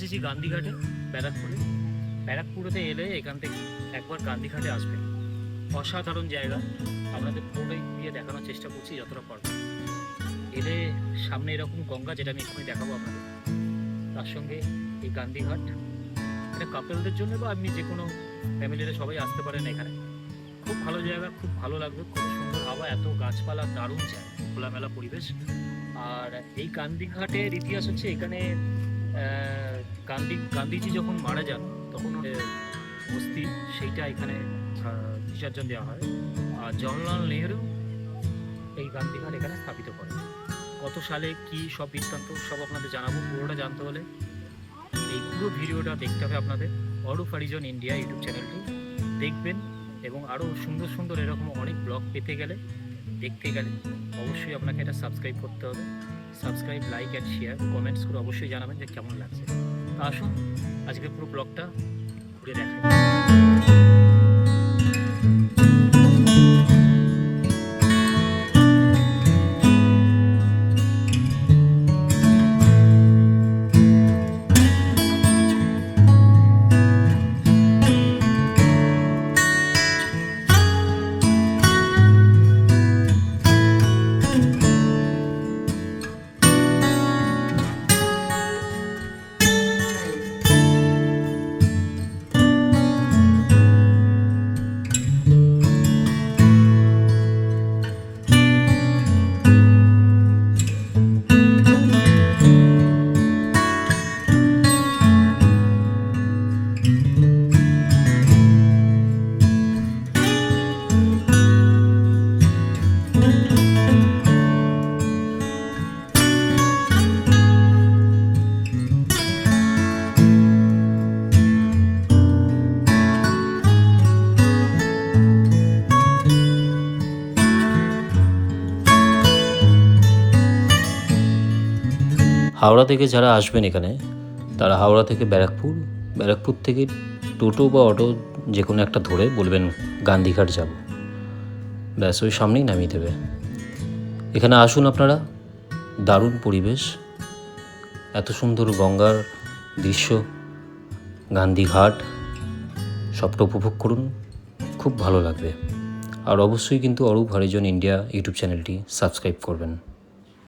এসেছি গান্ধীঘাটে, ব্যারাকপুরেতে এলে এখান থেকে একবার গান্ধীঘাটে আসবেন। অসাধারণ জায়গা, আপনাদের পুরোটাই দিয়ে দেখানোর চেষ্টা করছি যতটা পারবো। এলে সামনে এরকম গঙ্গা, যেটা আমি এখানে দেখাবো আপনাদের, তার সঙ্গে এই গান্ধীঘাট। এটা কাপলদের জন্য বা আপনি যে কোনো ফ্যামিলিতে সবাই আসতে পারেন এখানে। খুব ভালো জায়গা, খুব ভালো লাগবে, খুব সুন্দর হাওয়া, এত গাছপালা, দারুণ জায়গা, খোলামেলা পরিবেশ। আর এই গান্ধীঘাটের ইতিহাস হচ্ছে, এখানে গান্ধীজি যখন মারা যান তখন অস্থি সেইটা এখানে বিসর্জন দেওয়া হয়। আর জওহরলাল নেহরু এই গান্ধীঘাট এখানে স্থাপিত করেন। কত সালে কি সব বৃত্তান্ত সব আপনাদের জানাবো। পুরোটা জানতে হলে এই পুরো ভিডিওটা দেখতে হবে আপনাদের। অরূপ হরিজন ইন্ডিয়া ইউটিউব চ্যানেলটি দেখবেন, এবং আরও সুন্দর সুন্দর এরকম অনেক ব্লগ দেখতে গেলে অবশ্যই আপনাকে এটা সাবস্ক্রাইব করতে হবে। Subscribe, like and share, comments করে অবশ্যই জানাবেন যে কেমন লাগছে। তা আসুন আজকে পুরো ব্লগটা ঘুরে দেখেন। হাওড়া থেকে যারা আসবেন এখানে, তারা হাওড়া থেকে ব্যারাকপুর থেকে টোটো বা অটো যে কোনো একটা ধরে বলবেন গান্ধীঘাট যাব, ব্যাস ওই সামনেই নামিয়ে দেবে। এখানে আসুন আপনারা, দারুণ পরিবেশ, এত সুন্দর গঙ্গার দৃশ্য, গান্ধীঘাট সবটা উপভোগ করুন, খুব ভালো লাগবে। আর অবশ্যই কিন্তু অরূপ হরিজন ইন্ডিয়া ইউটিউব চ্যানেলটি সাবস্ক্রাইব করবেন।